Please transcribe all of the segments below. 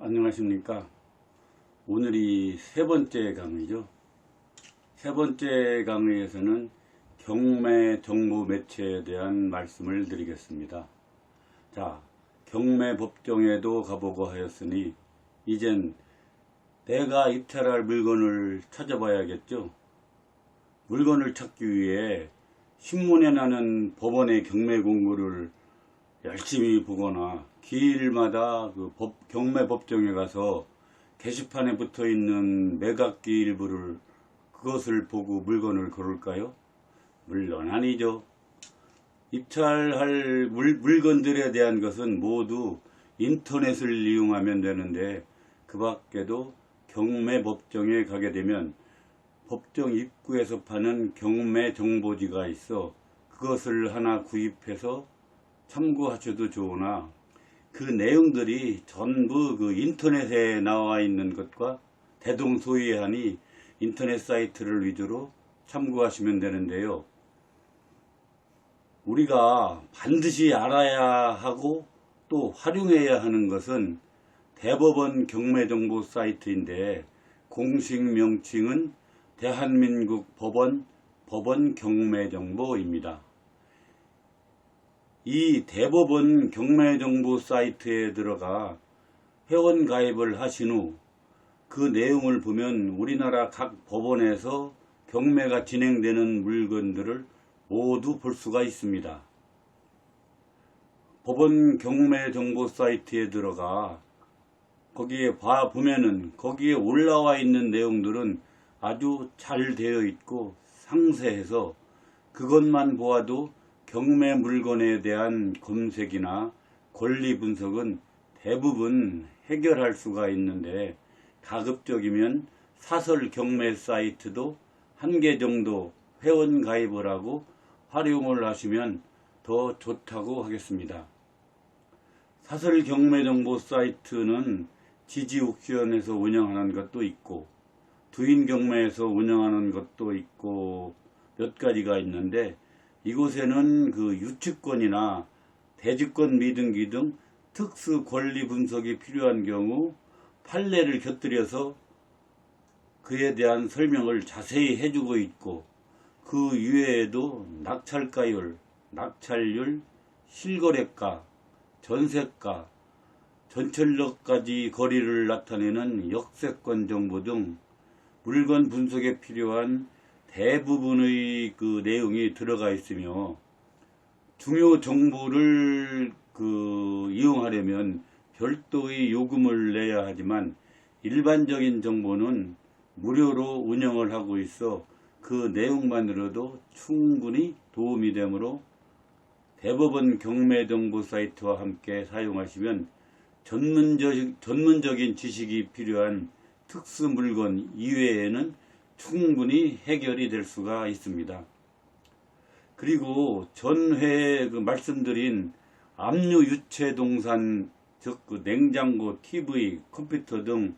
안녕하십니까. 오늘이 세 번째 강의죠. 세 번째 강의에서는 경매 정보 매체에 대한 말씀을 드리겠습니다. 자, 경매 법정에도 가보고 하였으니 이젠 내가 입찰할 물건을 찾아봐야겠죠. 물건을 찾기 위해 신문에 나는 법원의 경매 공고를 열심히 보거나 기일마다 경매 법정에 가서 게시판에 붙어 있는 매각기 일부를 그것을 보고 물건을 고를까요? 물론 아니죠. 입찰할 물건들에 대한 것은 모두 인터넷을 이용하면 되는데, 그 밖에도 경매 법정에 가게 되면 법정 입구에서 파는 경매 정보지가 있어 그것을 하나 구입해서 참고하셔도 좋으나, 그 내용들이 전부 그 인터넷에 나와 있는 것과 대동소이하니 인터넷 사이트를 위주로 참고하시면 되는데요. 우리가 반드시 알아야 하고 또 활용해야 하는 것은 대법원 경매정보 사이트인데, 공식 명칭은 대한민국 법원 경매정보입니다. 이 대법원 경매정보 사이트에 들어가 회원 가입을 하신 후 그 내용을 보면 우리나라 각 법원에서 경매가 진행되는 물건들을 모두 볼 수가 있습니다. 법원 경매정보 사이트에 들어가 거기에 보면은 거기에 올라와 있는 내용들은 아주 잘 되어 있고 상세해서 그것만 보아도 경매 물건에 대한 검색이나 권리 분석은 대부분 해결할 수가 있는데, 가급적이면 사설 경매 사이트도 한 개 정도 회원 가입을 하고 활용을 하시면 더 좋다고 하겠습니다. 사설 경매 정보 사이트는 지지 옥션에서 운영하는 것도 있고 두인 경매에서 운영하는 것도 있고 몇 가지가 있는데, 이곳에는 그 유치권이나 대지권 미등기 등 특수 권리 분석이 필요한 경우 판례를 곁들여서 그에 대한 설명을 자세히 해주고 있고, 그 이외에도 낙찰가율, 낙찰률, 실거래가, 전세가, 전철역까지 거리를 나타내는 역세권 정보 등 물건 분석에 필요한 대부분의 그 내용이 들어가 있으며, 중요 정보를 이용하려면 별도의 요금을 내야 하지만 일반적인 정보는 무료로 운영을 하고 있어 그 내용만으로도 충분히 도움이 되므로 대법원 경매정보 사이트와 함께 사용하시면 전문적인 지식이 필요한 특수 물건 이외에는 충분히 해결이 될 수가 있습니다. 그리고 전회에 말씀드린 압류 유체 동산, 즉 냉장고, TV, 컴퓨터 등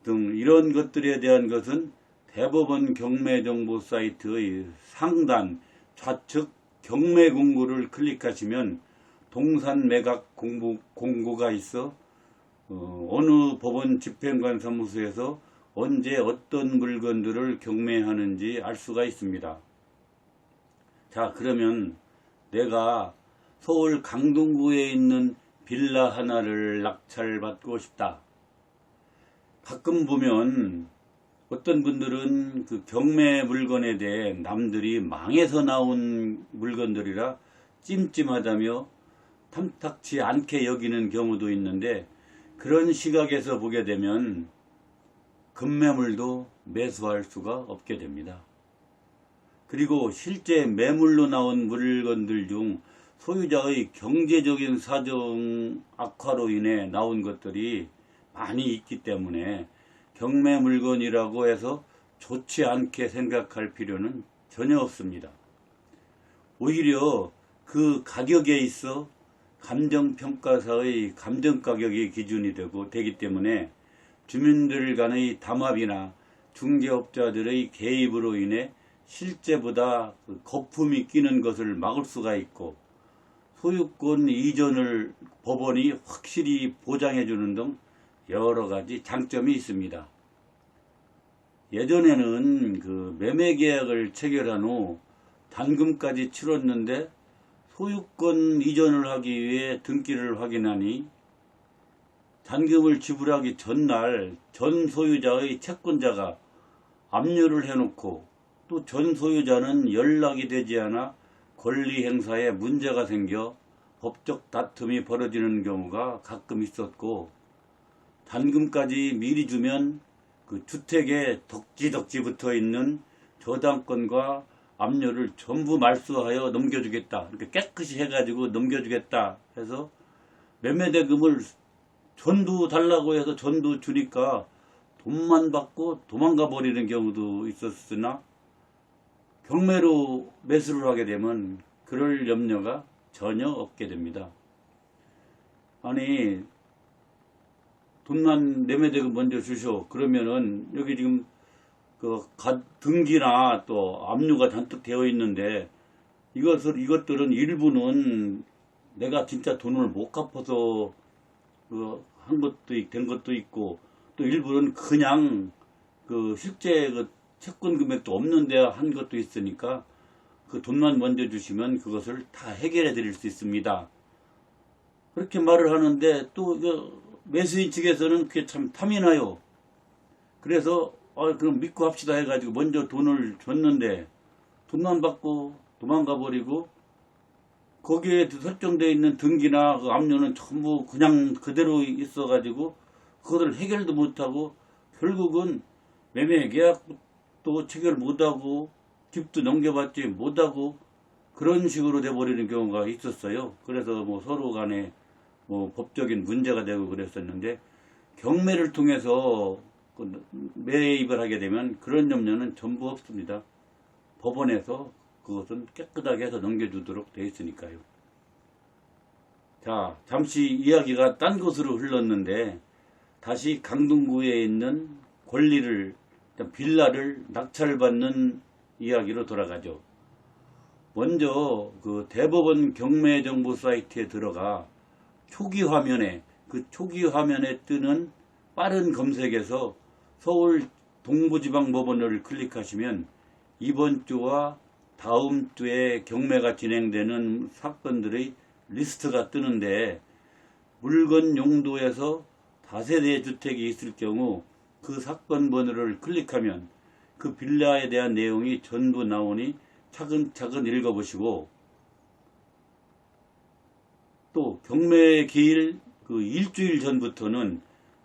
이런 것들에 대한 것은 대법원 경매정보 사이트의 상단 좌측 경매 공고를 클릭하시면 동산 매각 공고가 있어 어느 법원 집행관 사무소에서 언제 어떤 물건들을 경매하는지 알 수가 있습니다. 자, 그러면 내가 서울 강동구에 있는 빌라 하나를 낙찰받고 싶다. 가끔 보면 어떤 분들은 그 경매 물건에 대해 남들이 망해서 나온 물건들이라 찜찜하다며 탐탁치 않게 여기는 경우도 있는데, 그런 시각에서 보게 되면 급매물도 매수할 수가 없게 됩니다. 그리고 실제 매물로 나온 물건들 중 소유자의 경제적인 사정 악화로 인해 나온 것들이 많이 있기 때문에 경매 물건이라고 해서 좋지 않게 생각할 필요는 전혀 없습니다. 오히려 그 가격에 있어 감정평가사의 감정가격이 기준이 되기 때문에 주민들 간의 담합이나 중개업자들의 개입으로 인해 실제보다 거품이 끼는 것을 막을 수가 있고, 소유권 이전을 법원이 확실히 보장해 주는 등 여러 가지 장점이 있습니다. 예전에는 그 매매 계약을 체결한 후 단금까지 치렀는데 소유권 이전을 하기 위해 등기를 확인하니 단금을 지불하기 전날 전 소유자의 채권자가 압류를 해놓고 또 전 소유자는 연락이 되지 않아 권리 행사에 문제가 생겨 법적 다툼이 벌어지는 경우가 가끔 있었고, 단금까지 미리 주면 그 주택에 덕지덕지 붙어 있는 저당권과 압류를 전부 말소하여 넘겨주겠다, 이렇게 깨끗이 해가지고 넘겨주겠다 해서 매매대금을 전부 달라고 해서 전부 주니까 돈만 받고 도망가 버리는 경우도 있었으나, 경매로 매수를 하게 되면 그럴 염려가 전혀 없게 됩니다. 아니, 돈만 매매대금 먼저 주셔. 그러면은 여기 지금 그 등기나 또 압류가 잔뜩 되어 있는데 이것들은 일부는 내가 진짜 돈을 못 갚아서 한 것도 된 것도 있고, 또 일부는 그냥 그 실제 그 채권 금액도 없는데 한 것도 있으니까 그 돈만 먼저 주시면 그것을 다 해결해 드릴 수 있습니다. 그렇게 말을 하는데 또 매수인 측에서는 그게 참 탐이 나요. 그래서 그럼 믿고 합시다 해가지고 먼저 돈을 줬는데 돈만 받고 도망가 버리고, 거기에 설정되어 있는 등기나 그 압류는 전부 그냥 그대로 있어가지고 그거를 해결도 못하고 결국은 매매 계약도 체결 못하고 집도 넘겨받지 못하고 그런 식으로 돼버리는 경우가 있었어요. 그래서 뭐 서로 간에 뭐 법적인 문제가 되고 그랬었는데, 경매를 통해서 매입을 하게 되면 그런 염려는 전부 없습니다. 법원에서 그것은 깨끗하게 해서 넘겨주도록 되어 있으니까요. 자, 잠시 이야기가 딴 곳으로 흘렀는데 다시 강동구에 있는 권리를, 빌라를 낙찰받는 이야기로 돌아가죠. 먼저 그 대법원 경매 정보 사이트에 들어가 초기 화면에 뜨는 빠른 검색에서 서울 동부지방법원을 클릭하시면 이번 주와 다음 주에 경매가 진행되는 사건들의 리스트가 뜨는데, 물건 용도에서 다세대 주택이 있을 경우 그 사건 번호를 클릭하면 그 빌라에 대한 내용이 전부 나오니 차근차근 읽어보시고, 또 경매 기일 그 일주일 전부터는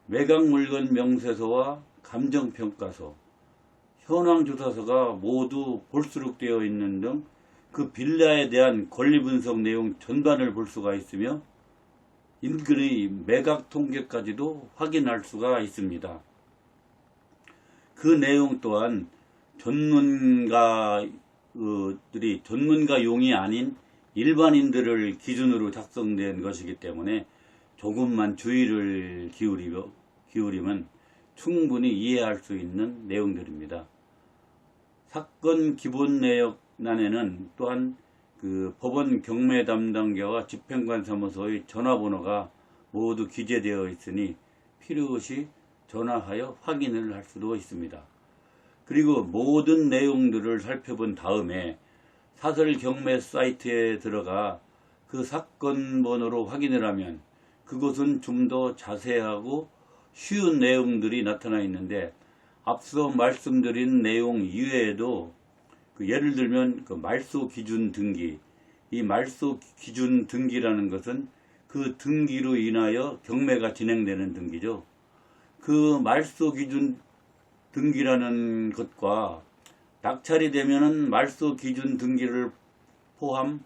매각 물건 명세서와 감정평가서, 현황조사서가 모두 볼수록 되어 있는 등 그 빌라에 대한 권리 분석 내용 전반을 볼 수가 있으며 인근의 매각 통계까지도 확인할 수가 있습니다. 그 내용 또한 전문가용이 아닌 일반인들을 기준으로 작성된 것이기 때문에 조금만 주의를 기울이면 충분히 이해할 수 있는 내용들입니다. 사건 기본 내역란에는 또한 그 법원 경매 담당자와 집행관 사무소의 전화번호가 모두 기재되어 있으니 필요시 전화하여 확인을 할 수도 있습니다. 그리고 모든 내용들을 살펴본 다음에 사설 경매 사이트에 들어가 그 사건 번호로 확인을 하면 그것은 좀 더 자세하고 쉬운 내용들이 나타나 있는데, 앞서 말씀드린 내용 이외에도 예를 들면 그 말소 기준 등기, 이 말소 기준 등기라는 것은 그 등기로 인하여 경매가 진행되는 등기죠. 그 말소 기준 등기라는 것과 낙찰이 되면은 말소 기준 등기를 포함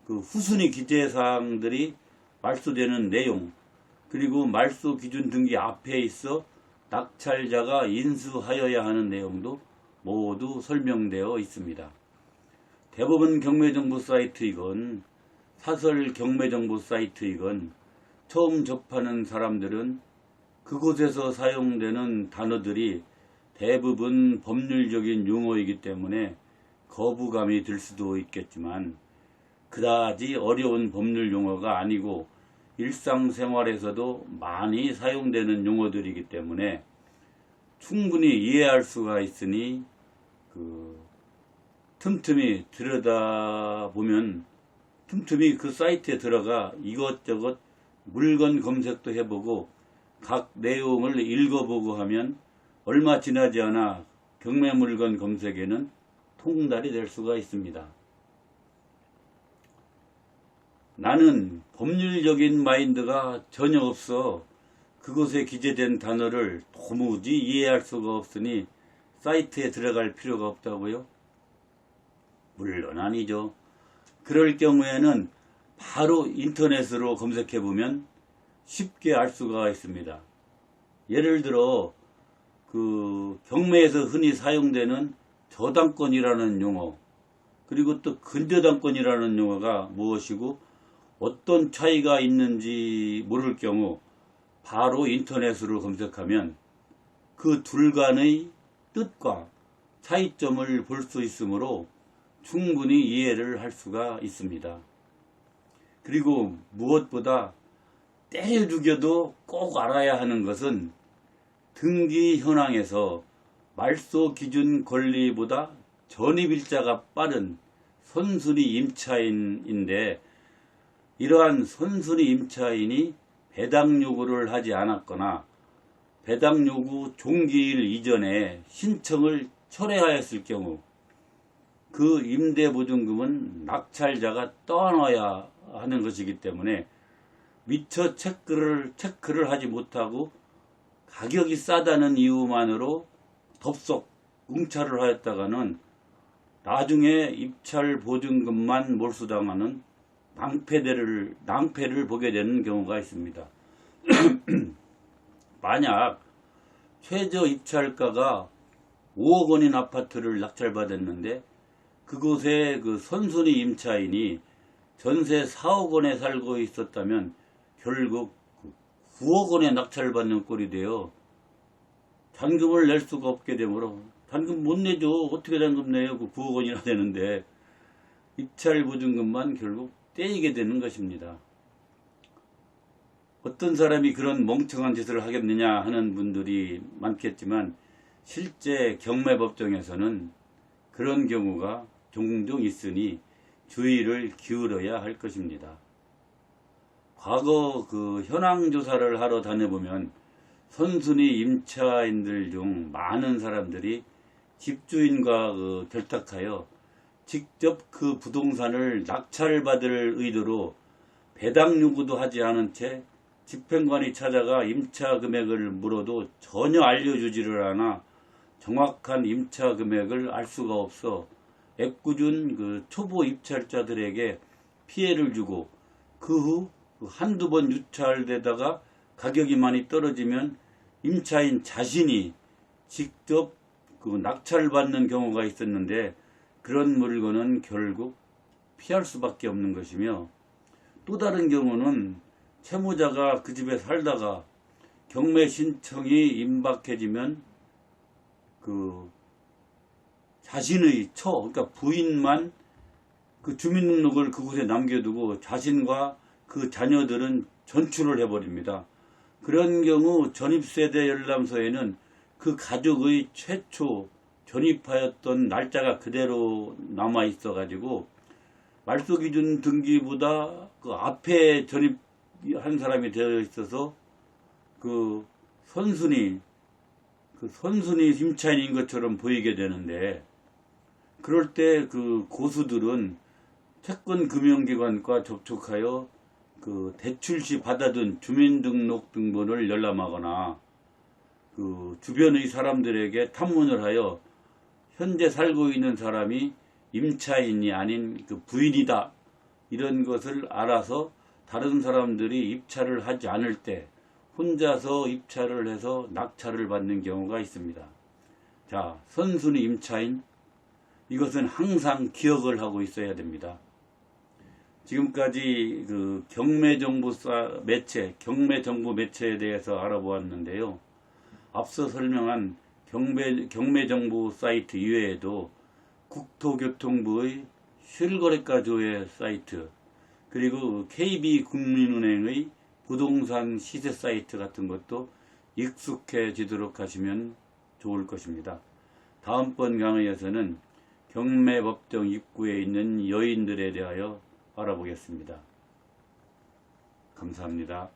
그 후순위 기재사항들이 말소되는 내용, 그리고 말소 기준 등기 앞에 있어 낙찰자가 인수하여야 하는 내용도 모두 설명되어 있습니다. 대법원 경매정보 사이트이건 사설 경매정보 사이트이건 처음 접하는 사람들은 그곳에서 사용되는 단어들이 대부분 법률적인 용어이기 때문에 거부감이 들 수도 있겠지만, 그다지 어려운 법률 용어가 아니고 일상생활에서도 많이 사용되는 용어들이기 때문에 충분히 이해할 수가 있으니 틈틈이 들여다보면 틈틈이 그 사이트에 들어가 이것저것 물건 검색도 해보고 각 내용을 읽어보고 하면 얼마 지나지 않아 경매 물건 검색에는 통달이 될 수가 있습니다. 나는 법률적인 마인드가 전혀 없어 그곳에 기재된 단어를 도무지 이해할 수가 없으니 사이트에 들어갈 필요가 없다고요? 물론 아니죠. 그럴 경우에는 바로 인터넷으로 검색해보면 쉽게 알 수가 있습니다. 예를 들어 경매에서 흔히 사용되는 저당권이라는 용어, 그리고 또 근저당권이라는 용어가 무엇이고 어떤 차이가 있는지 모를 경우 바로 인터넷으로 검색하면 그 둘 간의 뜻과 차이점을 볼 수 있으므로 충분히 이해를 할 수가 있습니다. 그리고 무엇보다 때려 죽여도 꼭 알아야 하는 것은 등기 현황에서 말소 기준 권리보다 전입일자가 빠른 선순위 임차인인데 이러한 선순위 임차인이 배당 요구를 하지 않았거나 배당 요구 종기일 이전에 신청을 철회하였을 경우 그 임대보증금은 낙찰자가 떠안아야 하는 것이기 때문에 미처 체크를 하지 못하고 가격이 싸다는 이유만으로 덥석 응찰을 하였다가는 나중에 입찰 보증금만 몰수당하는 낭패를 보게 되는 경우가 있습니다. 만약 최저 입찰가가 5억 원인 아파트를 낙찰받았는데 그곳에 그 선순위 임차인이 전세 4억 원에 살고 있었다면 결국 9억 원에 낙찰받는 꼴이 되어 잔금을 낼 수가 없게 되므로 잔금 못 내죠. 어떻게 잔금 내요? 그 9억 원이나 되는데 입찰 보증금만 결국 떼이게 되는 것입니다. 어떤 사람이 그런 멍청한 짓을 하겠느냐 하는 분들이 많겠지만 실제 경매법정에서는 그런 경우가 종종 있으니 주의를 기울여야 할 것입니다. 과거 현황 조사를 하러 다녀보면 선순위 임차인들 중 많은 사람들이 집주인과 결탁하여 직접 그 부동산을 낙찰받을 의도로 배당 요구도 하지 않은 채 집행관이 찾아가 임차 금액을 물어도 전혀 알려주지를 않아 정확한 임차 금액을 알 수가 없어 애꿎은 초보 입찰자들에게 피해를 주고 그 후 한두 번 유찰되다가 가격이 많이 떨어지면 임차인 자신이 직접 낙찰받는 경우가 있었는데 그런 물건은 결국 피할 수밖에 없는 것이며 또 다른 경우는 채무자가 그 집에 살다가 경매 신청이 임박해지면 자신의 그러니까 부인만 주민등록을 그곳에 남겨두고 자신과 그 자녀들은 전출을 해버립니다. 그런 경우 전입세대 열람서에는 그 가족의 최초 전입하였던 날짜가 그대로 남아 있어 가지고 말소기준 등기보다 그 앞에 전입한 사람이 되어 있어서 선순위 임차인인 것처럼 보이게 되는데 그럴 때 고수들은 채권금융기관과 접촉하여 대출 시 받아둔 주민등록 등본을 열람하거나 주변의 사람들에게 탐문을 하여 현재 살고 있는 사람이 임차인이 아닌 부인이다 이런 것을 알아서 다른 사람들이 입찰을 하지 않을 때 혼자서 입찰을 해서 낙찰을 받는 경우가 있습니다. 자, 선순위 임차인 이것은 항상 기억을 하고 있어야 됩니다. 지금까지 경매정보 매체에 대해서 알아보았는데요. 앞서 설명한 경매정보 사이트 이외에도 국토교통부의 실거래가 조회 사이트 그리고 KB국민은행의 부동산 시세 사이트 같은 것도 익숙해지도록 하시면 좋을 것입니다. 다음번 강의에서는 경매법정 입구에 있는 여인들에 대하여 알아보겠습니다. 감사합니다.